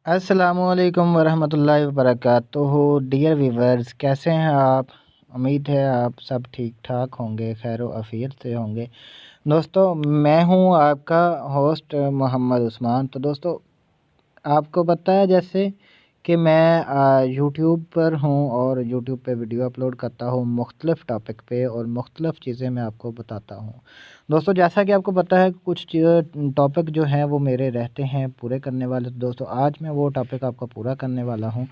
अस्सलामुअलैकुम वरहमतुल्लाहि वबरकातुहू। Dear viewers, कैसे हैं आप? उम्मीद है आप सब ठीक ठाक होंगे, खैर आफियत से होंगे। दोस्तों, मैं हूं आपका होस्ट मोहम्मद उस्मान। तो दोस्तों, आपको पता है जैसे कि मैं यूट्यूब पर हूँ और यूट्यूब पे वीडियो अपलोड करता हूँ मुख्तलिफ़ टॉपिक पे, और मुख्तलिफ़ चीज़ें मैं आपको बताता हूँ। दोस्तों, जैसा कि आपको पता है कुछ टॉपिक जो हैं वो मेरे रहते हैं पूरे करने वाले। तो दोस्तों, आज मैं वो टॉपिक आपका पूरा करने वाला हूँ,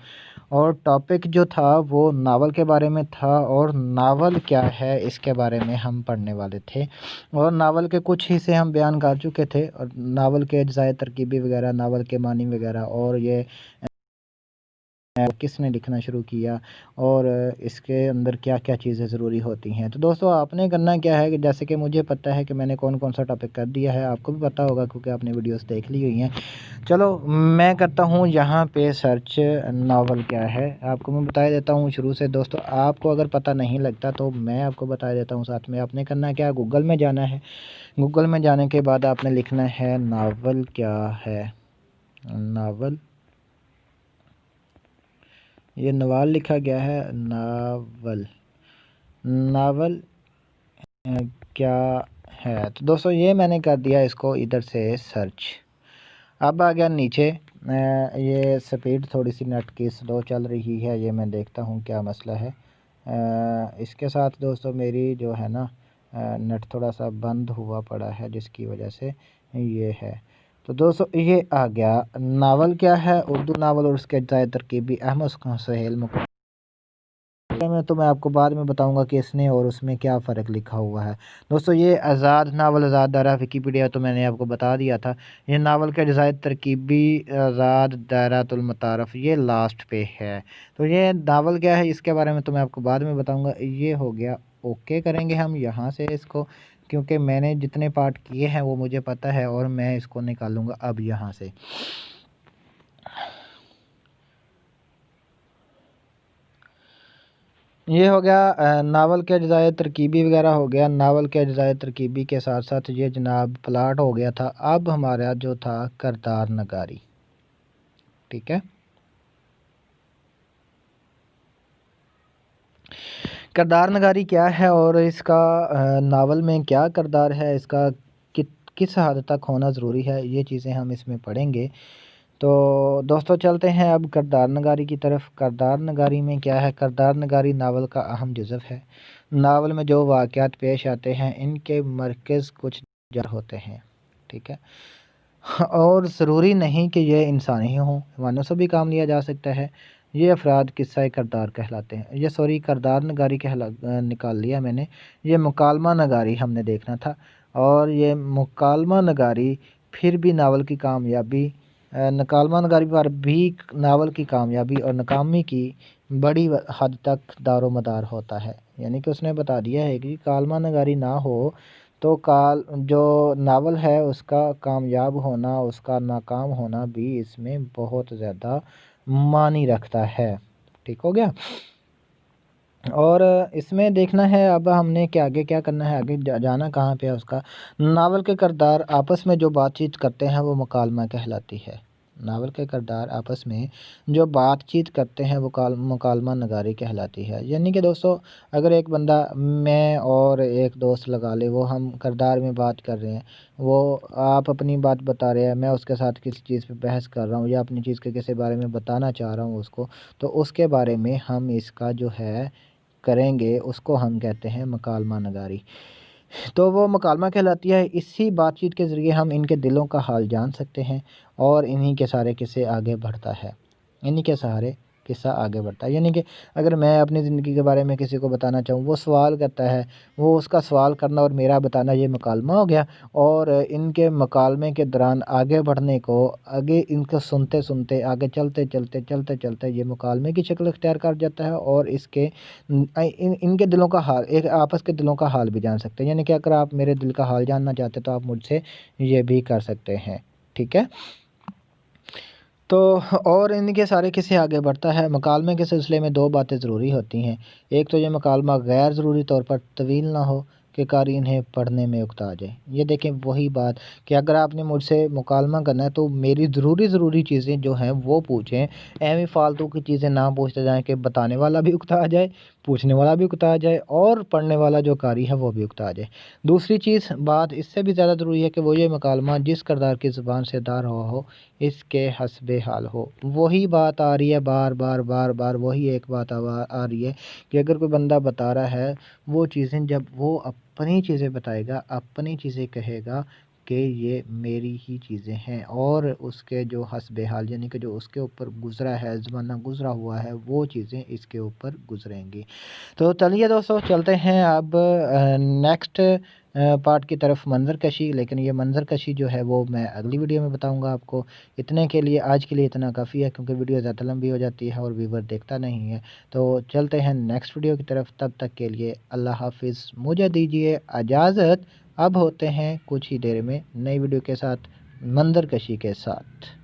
और टॉपिक जो था वो नावल के बारे में था, और नावल क्या है इसके बारे में हम पढ़ने वाले थे। और नावल के कुछ हिस्से हम बयान कर चुके थे, और नावल के अज्जाए तरकीबी वगैरह, नावल के मानी वगैरह, और ये किसने लिखना शुरू किया, और इसके अंदर क्या क्या चीज़ें ज़रूरी होती हैं। तो दोस्तों, आपने करना क्या है कि जैसे कि मुझे पता है कि मैंने कौन कौन सा टॉपिक कर दिया है, आपको भी पता होगा क्योंकि आपने वीडियोस देख ली हुई हैं। चलो, मैं करता हूँ यहाँ पे सर्च नावल क्या है, आपको मैं बता देता हूँ शुरू से। दोस्तों, आपको अगर पता नहीं लगता तो मैं आपको बता देता हूँ साथ में। आपने करना क्या, गूगल में जाना है। गूगल में जाने के बाद आपने लिखना है नावल क्या है। नावल, ये नवाल लिखा गया है, नावल। नावल क्या है। तो दोस्तों, ये मैंने कर दिया इसको इधर से सर्च। अब आ गया नीचे। ये स्पीड थोड़ी सी नेट की स्लो चल रही है, ये मैं देखता हूँ क्या मसला है। इसके साथ दोस्तों मेरी जो है ना नेट थोड़ा सा बंद हुआ पड़ा है, जिसकी वजह से ये है। तो दोस्तों, ये आ गया नावल क्या है, उर्दू नावल और उसके अज्जाए तरकीबी अहमद खान सुहेल में। तो मैं आपको बाद में बताऊंगा कि इसने और उसमें क्या फ़र्क लिखा हुआ है। दोस्तों, ये आज़ाद नावल, आज़ाद दायरा विकिपीडिया तो मैंने आपको बता दिया था। ये नावल के अज्जाए तरकीबी आज़ाद दायरातुल मतारफ़, ये लास्ट पे है। तो ये नावल क्या है इसके बारे में तो मैं आपको बाद में बताऊँगा। ये हो गया, ओके करेंगे हम यहाँ से इसको, क्योंकि मैंने जितने पार्ट किए हैं वो मुझे पता है, और मैं इसको निकालूंगा अब यहाँ से। ये हो गया नावल के अज्जाए तरकीबी वगैरह हो गया। नावल के अज्जाए तरकीबी के साथ साथ ये जनाब प्लाट हो गया था। अब हमारा जो था किरदार नगारी, ठीक है। किरदार नगारी क्या है और इसका नावल में क्या किरदार है, इसका किस हद तक होना ज़रूरी है, ये चीज़ें हम इसमें पढ़ेंगे। तो दोस्तों, चलते हैं अब किरदार नगारी की तरफ। किरदार नगारी में क्या है, किरदार नगारी नावल का अहम जुज़व है। नावल में जो वाक़यात पेश आते हैं इनके मरकज़ कुछ जर होते हैं, ठीक है। और ज़रूरी नहीं कि ये इंसान ही हों, हैवानों से भी काम लिया जा सकता है। ये अफराद किस्सा किरदार कहलाते हैं। ये सॉरी, किरदार नगारी निकाल लिया मैंने। ये मुकालमा नगारी हमने देखना था, और ये मुकालमा नगारी फिर भी नावल की कामयाबी, नकालमा नगारी पर भी नावल की कामयाबी और नाकामी की बड़ी हद तक दारो मदार होता है। यानी कि उसने बता दिया है कि कालमा नगारी ना हो तो काल जो नावल है उसका कामयाब होना, उसका नाकाम होना भी इसमें बहुत ज़्यादा मानी रखता है। ठीक हो गया। और इसमें देखना है अब हमने कि आगे क्या करना है, आगे जाना कहाँ पे है उसका। नावल के किरदार आपस में जो बातचीत करते हैं वो मुकालमा कहलाती है। नावल के किरदार आपस में जो बातचीत करते हैं वो मुकालमा नगारी कहलाती है। यानी कि दोस्तों, अगर एक बंदा, मैं और एक दोस्त लगा ले, वो हम किरदार में बात कर रहे हैं, वो आप अपनी बात बता रहे हैं, मैं उसके साथ किसी चीज़ पे बहस कर रहा हूँ या अपनी चीज़ के किसी बारे में बताना चाह रहा हूँ उसको, तो उसके बारे में हम इसका जो है करेंगे, उसको हम कहते हैं मकालमा नगारी। तो वो मकालमा कहलाती है। इसी बातचीत के ज़रिए हम इनके दिलों का हाल जान सकते हैं, और इन्हीं के सहारे किस्से आगे बढ़ता है। इन्हीं के सहारे किस्सा आगे बढ़ता है। यानी कि अगर मैं अपनी ज़िंदगी के बारे में किसी को बताना चाहूँ, वो सवाल करता है, वो उसका सवाल करना और मेरा बताना, ये मकालमा हो गया। और इनके मकालमे के दौरान आगे बढ़ने को, आगे इनको सुनते सुनते आगे चलते चलते चलते चलते ये मुकालमे की शक्ल इख्तियार कर जाता है, और इसके इनके दिलों का हाल, एक आपस के दिलों का हाल भी जान सकते हैं। यानी कि अगर आप मेरे दिल का हाल जानना चाहते तो आप मुझसे ये भी कर सकते हैं, ठीक है। तो और इनके सारे किस्से आगे बढ़ता है। मकालमे के सिलसिले में दो बातें ज़रूरी होती हैं। एक तो ये मकालमा गैर ज़रूरी तौर पर तवील ना हो, کہ قاری انہیں پڑھنے میں اکتا جائے۔ یہ دیکھیں وہی بات کہ اگر آپ نے مجھ سے مکالمہ کرنا ہے تو میری ضروری چیزیں جو ہیں وہ پوچھیں، ایویں فالتو کی چیزیں نہ پوچھتے جائیں کہ بتانے والا بھی اکتا جائے، پوچھنے والا بھی اکتا جائے اور پڑھنے والا جو قاری ہے وہ بھی اکتا جائے۔ دوسری چیز بات اس سے بھی زیادہ ضروری ہے کہ وہ یہ مکالمہ جس کردار کی زبان سے ادا ہوا ہو اس کے حسب حال ہو۔ وہی بات آ رہی ہے بار بار وہی ایک بات آ رہی ہے کہ اگر کوئی بندہ بتا رہا ہے وہ چیزیں، جب وہ اپنی چیزیں بتائے گا، اپنی چیزیں کہے گا کہ یہ میری ہی چیزیں ہیں، اور اس کے جو حسب حال یعنی کہ جو اس کے اوپر گزرا ہے، زمانہ گزرا ہوا ہے، وہ چیزیں اس کے اوپر گزریں گی۔ تو چلیے دوستو چلتے ہیں اب نیکسٹ پارٹ کی طرف، منظر کشی۔ لیکن یہ منظر کشی جو ہے وہ میں اگلی ویڈیو میں بتاؤں گا آپ کو۔ اتنے کے لیے آج کے لیے اتنا کافی ہے، کیونکہ ویڈیو زیادہ لمبی ہو جاتی ہے اور ویور دیکھتا نہیں ہے۔ تو چلتے ہیں نیکسٹ ویڈیو کی طرف، تب تک کے لیے اللہ حافظ، مجھے دیجیے اجازت۔ اب ہوتے ہیں کچھ ہی دیر میں نئی ویڈیو کے ساتھ، منظر کشی کے ساتھ۔